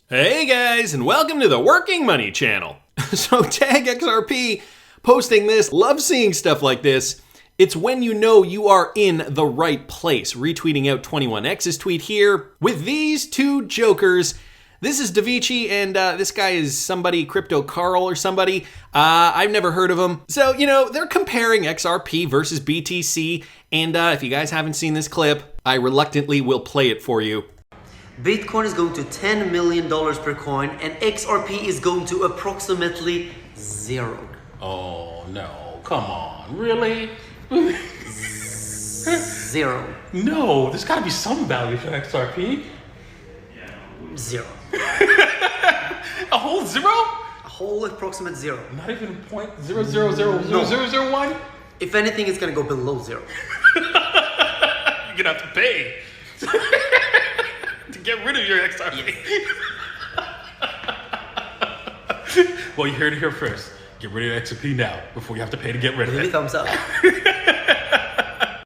Hey guys, and welcome to the Working Money channel. So tag XRP posting this, love seeing stuff like this. It's when you know you are in the right place. Retweeting out 21X's tweet here with these two jokers. This is Davichi, and this guy is somebody, Crypto Carl or somebody. I've never heard of him. So, they're comparing XRP versus BTC, and if you guys haven't seen this clip, I reluctantly will play it for you. Bitcoin is going to $10 million per coin, and XRP is going to approximately zero. Oh no, come on, really? Zero. No, there's gotta be some value for XRP. Zero. A whole zero? A whole approximate zero. Not even 0.0000001? If anything, it's gonna go below zero. You're gonna have to pay to get rid of your XRP. Well, you heard it here first. Get rid of XRP now before you have to pay to get rid of Maybe it. thumbs up.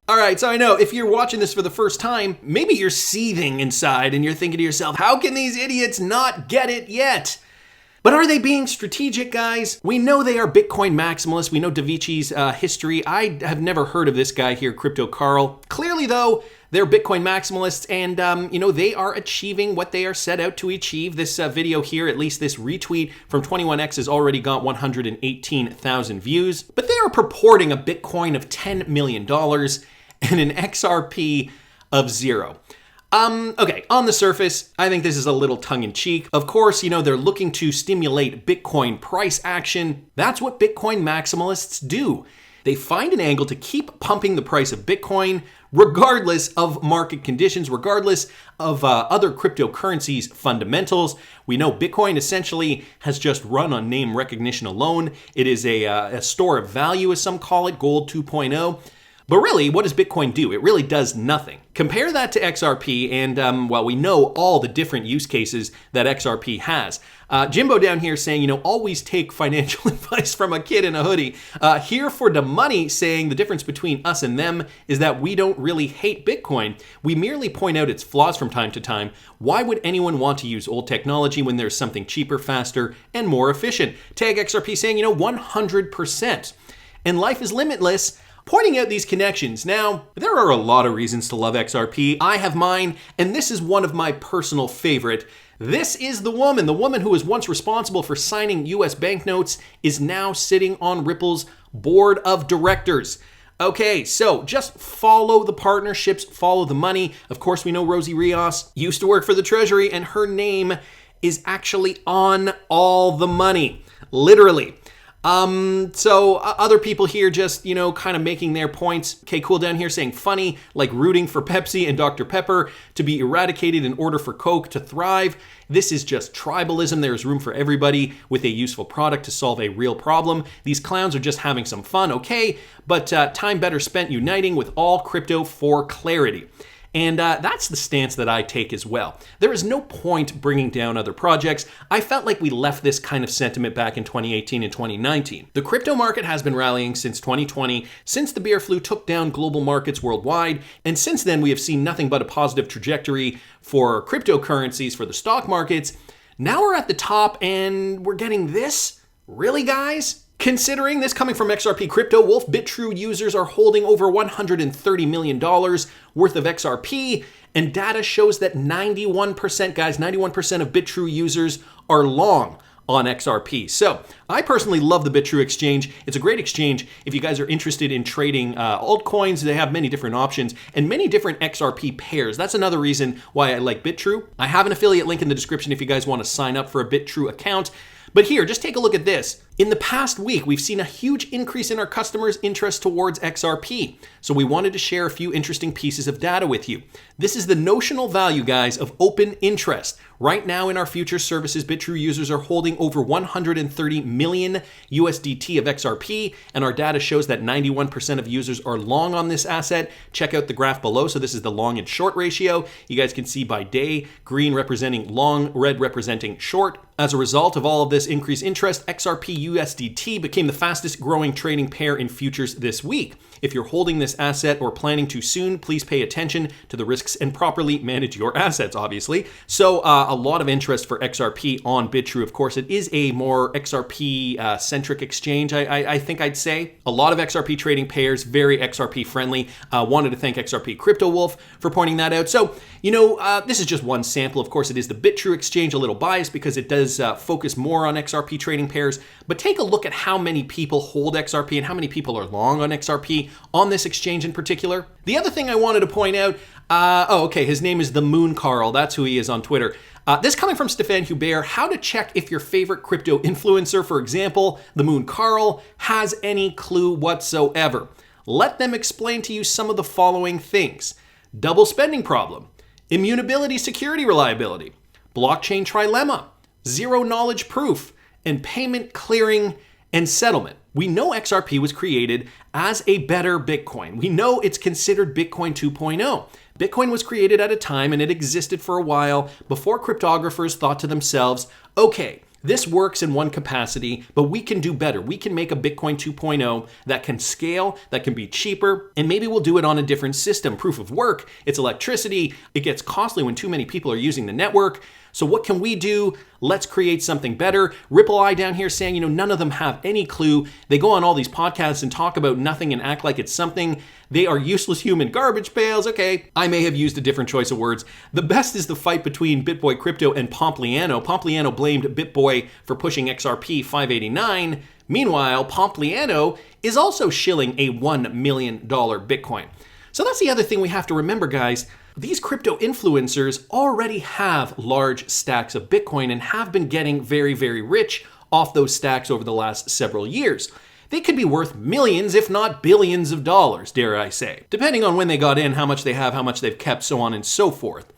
All right, so I know if you're watching this for the first time, maybe you're seething inside and you're thinking to yourself, how can these idiots not get it yet? But are they being strategic, guys? We know they are Bitcoin maximalists. We know Davichi's history. I have never heard of this guy here, Crypto Carl. Clearly, though, they're Bitcoin maximalists, and they are achieving what they are set out to achieve. This video here, at least this retweet from 21X, has already got 118,000 views. But they are purporting a Bitcoin of $10 million and an XRP of zero. Okay, on the surface, I think this is a little tongue-in-cheek. Of course, they're looking to stimulate Bitcoin price action. That's what Bitcoin maximalists do. They find an angle to keep pumping the price of Bitcoin, regardless of market conditions, regardless of other cryptocurrencies' fundamentals. We know Bitcoin essentially has just run on name recognition alone. It is a store of value, as some call it, gold 2.0. But really, what does Bitcoin do? It really does nothing. Compare that to XRP, and we know all the different use cases that XRP has. Jimbo down here saying, always take financial advice from a kid in a hoodie. Here for the money saying the difference between us and them is that we don't really hate Bitcoin. We merely point out its flaws from time to time. Why would anyone want to use old technology when there's something cheaper, faster, and more efficient? Tag XRP saying, 100%. And life is limitless. Pointing out these connections. Now, there are a lot of reasons to love XRP. I have mine, and this is one of my personal favorite. This is the woman who was once responsible for signing US banknotes is now sitting on Ripple's board of directors. Okay, so just follow the partnerships, follow the money. Of course, we know Rosie Rios used to work for the Treasury, and her name is actually on all the money, literally. So other people here just, kind of making their points. Okay, cool down here saying funny, like rooting for Pepsi and Dr. Pepper to be eradicated in order for Coke to thrive. This is just tribalism. There is room for everybody with a useful product to solve a real problem. These clowns are just having some fun, okay, but time better spent uniting with all crypto for clarity. And that's the stance that I take as well. There is no point bringing down other projects. I felt like we left this kind of sentiment back in 2018 and 2019. The crypto market has been rallying since 2020, since the bear flu took down global markets worldwide, and since then we have seen nothing but a positive trajectory for cryptocurrencies, for the stock markets. Now we're at the top and we're getting this? Really, guys? Considering this coming from XRP Crypto Wolf, BITRUE users are holding over $130 million worth of XRP, and data shows that 91%, guys, 91% of BITRUE users are long on XRP. So I personally love the BITRUE exchange. It's a great exchange. If you guys are interested in trading altcoins, they have many different options and many different XRP pairs. That's another reason why I like BITRUE. I have an affiliate link in the description if you guys want to sign up for a BITRUE account. But here, just take a look at this. In the past week, we've seen a huge increase in our customers' interest towards XRP. So we wanted to share a few interesting pieces of data with you. This is the notional value, guys, of open interest. Right now in our future services, BITRUE users are holding over 130 million USDT of XRP, and our data shows that 91% of users are long on this asset. Check out the graph below. So this is the long and short ratio. You guys can see by day, green representing long, red representing short. As a result of all of this increased interest, XRP USDT became the fastest growing trading pair in futures this week. If you're holding this asset or planning to soon, please pay attention to the risks and properly manage your assets, obviously. So a lot of interest for XRP on BITRUE. Of course, it is a more XRP-centric exchange, I think I'd say. A lot of XRP trading pairs, very XRP-friendly. Wanted to thank XRP Crypto Wolf for pointing that out. So, this is just one sample. Of course, it is the BITRUE exchange, a little biased because it does focus more on XRP trading pairs. But take a look at how many people hold XRP and how many people are long on XRP on this exchange in particular. The other thing I wanted to point out, his name is the Moon Carl. That's who he is on Twitter. This coming from Stefan Hubert, how to check if your favorite crypto influencer, for example, the Moon Carl, has any clue whatsoever. Let them explain to you some of the following things. Double spending problem, immutability security reliability, blockchain trilemma, zero knowledge proof, and payment clearing and settlement. We know XRP was created as a better Bitcoin. We know it's considered Bitcoin 2.0. Bitcoin was created at a time and it existed for a while before cryptographers thought to themselves, okay, this works in one capacity, but we can do better. We can make a Bitcoin 2.0 that can scale, that can be cheaper, and maybe we'll do it on a different system. Proof of work, it's electricity, it gets costly when too many people are using the network. So what can we do? Let's create something better. Ripple Eye down here saying, none of them have any clue. They go on all these podcasts and talk about nothing and act like it's something. They are useless human garbage pails. Okay, I may have used a different choice of words. The best is the fight between BitBoy Crypto and Pompliano. Pompliano blamed BitBoy for pushing XRP 589. Meanwhile, Pompliano is also shilling a $1 million Bitcoin. So that's the other thing we have to remember, guys. These crypto influencers already have large stacks of Bitcoin and have been getting very, very rich off those stacks over the last several years. They could be worth millions, if not billions of dollars, dare I say, depending on when they got in, how much they have, how much they've kept, so on and so forth.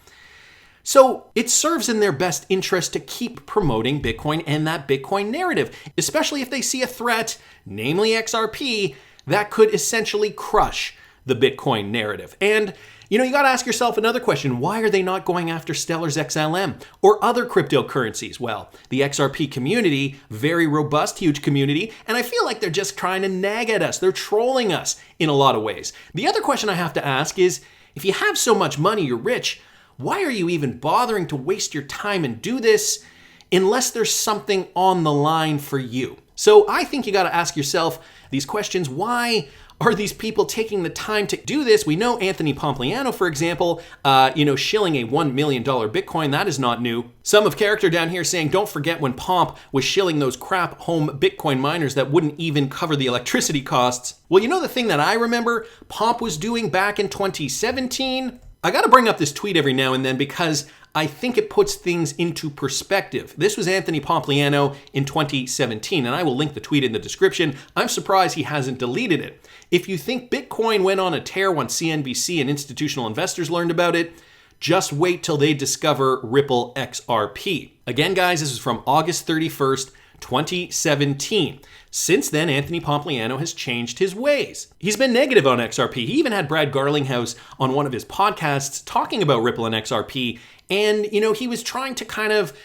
So it serves in their best interest to keep promoting Bitcoin and that Bitcoin narrative, especially if they see a threat, namely XRP, that could essentially crush the Bitcoin narrative. And you got to ask yourself another question. Why are they not going after Stellar's XLM or other cryptocurrencies? Well, the XRP community, very robust, huge community, and I feel like they're just trying to nag at us. They're trolling us in a lot of ways. The other question I have to ask is, if you have so much money, you're rich, why are you even bothering to waste your time and do this unless there's something on the line for you? So I think you got to ask yourself these questions. Why are these people taking the time to do this? We know Anthony Pompliano, for example, shilling a $1 million Bitcoin. That is not new. Some of character down here saying, don't forget when Pomp was shilling those crap home Bitcoin miners that wouldn't even cover the electricity costs. Well, the thing that I remember Pomp was doing back in 2017? I got to bring up this tweet every now and then because I think it puts things into perspective. This was Anthony Pompliano in 2017, and I will link the tweet in the description. I'm surprised he hasn't deleted it. If you think Bitcoin went on a tear once CNBC and institutional investors learned about it, just wait till they discover Ripple XRP. Again, guys, this is from August 31st, 2017. Since then, Anthony Pompliano has changed his ways. He's been negative on XRP. He even had Brad Garlinghouse on one of his podcasts talking about Ripple and XRP. And, he was trying to kind of,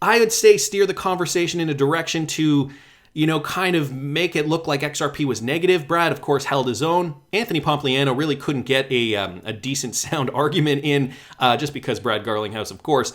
I would say, steer the conversation in a direction to, kind of make it look like XRP was negative. Brad, of course, held his own. Anthony Pompliano really couldn't get a decent sound argument in just because Brad Garlinghouse, of course,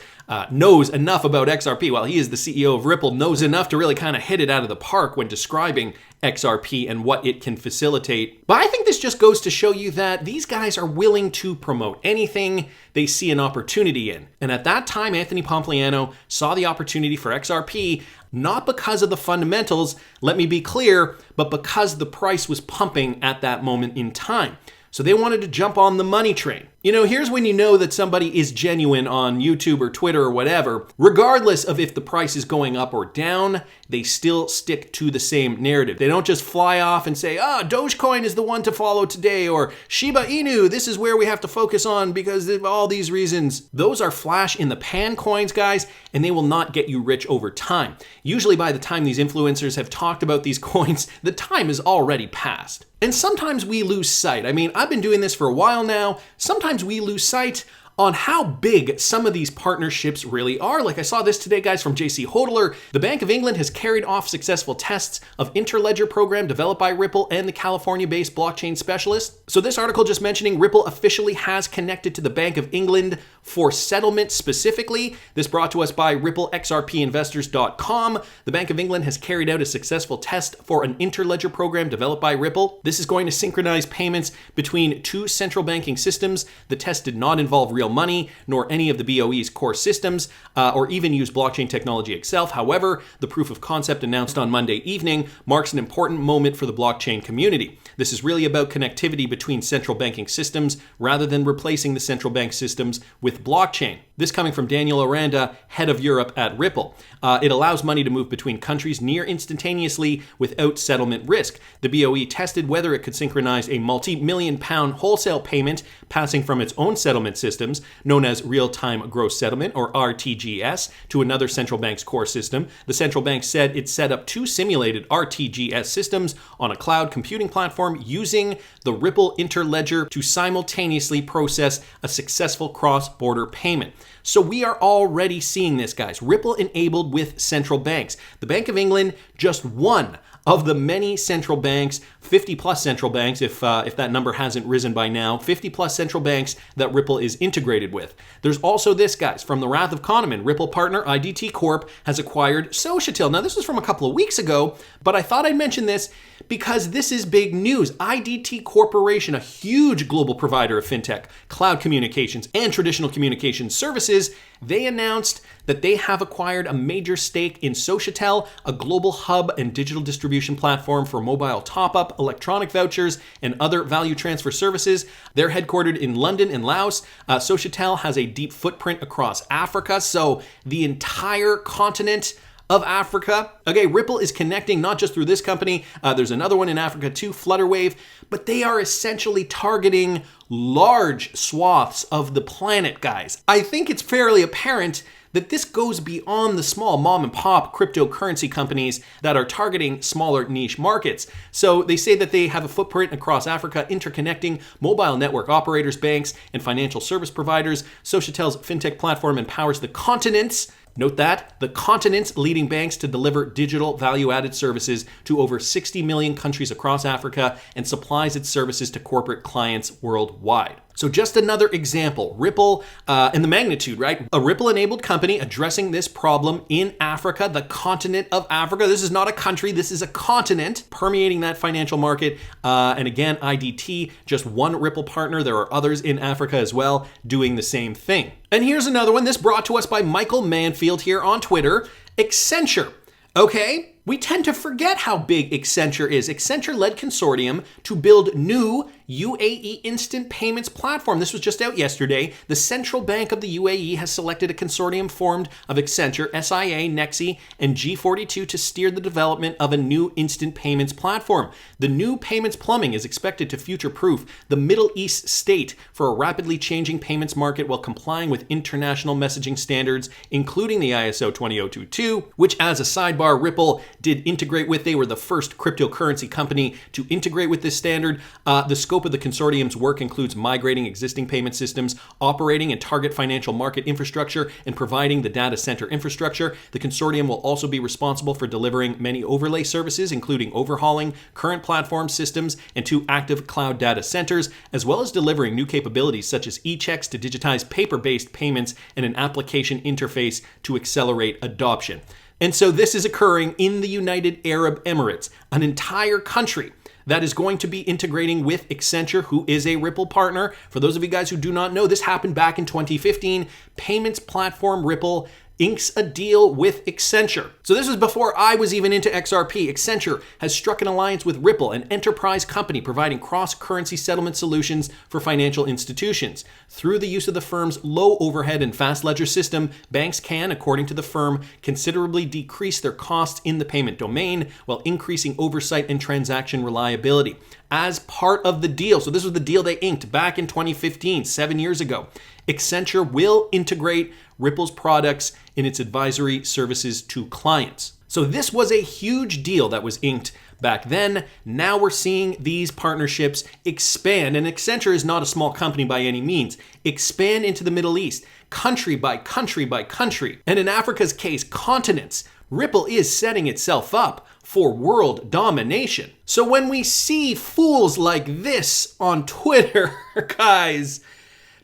knows enough about XRP. While he is the CEO of Ripple, knows enough to really kind of hit it out of the park when describing XRP and what it can facilitate. But I think this just goes to show you that these guys are willing to promote anything they see an opportunity in. And at that time, Anthony Pompliano saw the opportunity for XRP, not because of the fundamentals, let me be clear, but because the price was pumping at that moment in time. So they wanted to jump on the money train. Here's when you know that somebody is genuine on YouTube or Twitter or whatever. Regardless of if the price is going up or down, they still stick to the same narrative. They don't just fly off and say, Dogecoin is the one to follow today, or Shiba Inu, this is where we have to focus on because of all these reasons. Those are flash in the pan coins, guys, and they will not get you rich over time. Usually by the time these influencers have talked about these coins, the time is already passed. And sometimes we lose sight. I've been doing this for a while now. Sometimes we lose sight on how big some of these partnerships really are. Like I saw this today, guys, from JC Hodler. The Bank of England has carried off successful tests of Interledger program developed by Ripple and the California-based blockchain specialist. So this article just mentioning Ripple officially has connected to the Bank of England for settlement specifically. This brought to us by RippleXRPinvestors.com. The Bank of England has carried out a successful test for an Interledger program developed by Ripple. This is going to synchronize payments between two central banking systems. The test did not involve real money, nor any of the BOE's core systems, or even use blockchain technology itself. However, the proof of concept announced on Monday evening marks an important moment for the blockchain community. This is really about connectivity between central banking systems rather than replacing the central bank systems with blockchain. This coming from Daniel Aranda, head of Europe at Ripple. It allows money to move between countries near instantaneously without settlement risk. The BOE tested whether it could synchronize a multi-million pound wholesale payment passing from its own settlement systems, known as real-time gross settlement, or RTGS, to another central bank's core system. The central bank said it set up two simulated RTGS systems on a cloud computing platform using the Ripple Interledger to simultaneously process a successful cross-border payment. So we are already seeing this, guys. Ripple enabled with central banks. The Bank of England, just one of the many central banks, 50 plus central banks, if that number hasn't risen by now, 50 plus central banks that Ripple is integrated with. There's also this, guys, from the Wrath of Kahneman. Ripple partner IDT Corp has acquired Societal. Now, this was from a couple of weeks ago, but I thought I'd mention this because this is big news. IDT Corporation, a huge global provider of fintech, cloud communications, and traditional communication services, they announced that they have acquired a major stake in Societal, a global hub and digital distribution platform for mobile top-up, electronic vouchers, and other value transfer services. They're headquartered in London and Laos. Societal has a deep footprint across Africa, so the entire continent of Africa. Okay, Ripple is connecting not just through this company. There's another one in Africa too, Flutterwave, but they are essentially targeting large swaths of the planet, guys. I think it's fairly apparent that this goes beyond the small mom and pop cryptocurrency companies that are targeting smaller niche markets. So they say that they have a footprint across Africa, interconnecting mobile network operators, banks, and financial service providers. Societal's fintech platform empowers the continent's, note that, the continent's leading banks to deliver digital value-added services to over 60 million countries across Africa and supplies its services to corporate clients worldwide. So just another example, Ripple and the magnitude, right? A Ripple-enabled company addressing this problem in Africa, the continent of Africa. This is not a country, this is a continent permeating that financial market. And again, IDT, just one Ripple partner. There are others in Africa as well doing the same thing. And here's another one. This brought to us by Michael Manfield here on Twitter, Accenture. Okay, we tend to forget how big Accenture is. Accenture led consortium to build new UAE instant payments platform. This was just out yesterday. The Central Bank of the UAE has selected a consortium formed of Accenture, SIA, Nexi, and G42 to steer the development of a new instant payments platform. The new payments plumbing is expected to future-proof the Middle East state for a rapidly changing payments market while complying with international messaging standards, including the ISO 20022, which, as a sidebar, Ripple did integrate with. They were the first cryptocurrency company to integrate with this standard. The scope of the consortium's work includes migrating existing payment systems, operating and target financial market infrastructure, and providing the data center infrastructure. The consortium will also be responsible for delivering many overlay services, including overhauling current platform systems and 2 active cloud data centers, as well as delivering new capabilities such as e-checks to digitize paper-based payments and an application interface to accelerate adoption. And so this is occurring in the United Arab Emirates, an entire country that is going to be integrating with Accenture, who is a Ripple partner. For those of you guys who do not know, this happened back in 2015. Payments platform Ripple inks a deal with Accenture. So this was before I was even into XRP. Accenture has struck an alliance with Ripple, an enterprise company providing cross-currency settlement solutions for financial institutions. Through the use of the firm's low overhead and fast ledger system, banks can, according to the firm, considerably decrease their costs in the payment domain while increasing oversight and transaction reliability. As part of the deal, so this was the deal they inked back in 2015, 7 years ago, Accenture will integrate Ripple's products in its advisory services to clients. So this was a huge deal that was inked back then. Now we're seeing these partnerships expand, and Accenture is not a small company by any means, expand into the Middle East, country by country by country. And in Africa's case, continents. Ripple is setting itself up for world domination. So when we see fools like this on Twitter, guys,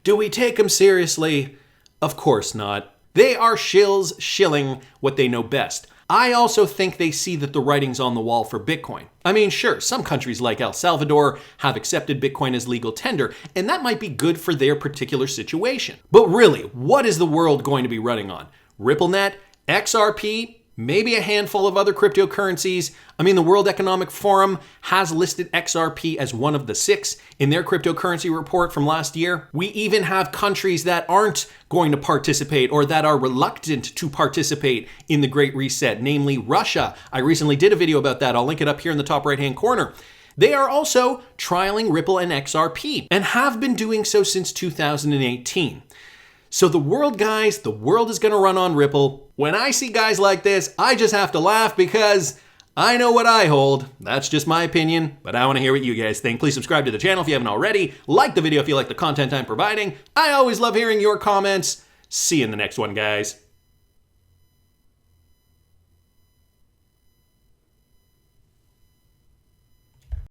do we take them seriously? Of course not. They are shills shilling what they know best. I also think they see that the writing's on the wall for Bitcoin. I mean, sure, some countries like El Salvador have accepted Bitcoin as legal tender, and that might be good for their particular situation. But really, what is the world going to be running on? RippleNet, XRP, maybe a handful of other cryptocurrencies. I mean, the World Economic Forum has listed XRP as one of the 6 in their cryptocurrency report from last year. We even have countries that aren't going to participate or that are reluctant to participate in the Great Reset, namely Russia. I recently did a video about that. I'll link it up here in the top right-hand corner. They are also trialing Ripple and XRP and have been doing so since 2018. So the world, guys, the world is going to run on Ripple. When I see guys like this, I just have to laugh because I know what I hold. That's just my opinion, but I want to hear what you guys think. Please subscribe to the channel if you haven't already. Like the video if you like the content I'm providing. I always love hearing your comments. See you in the next one, guys.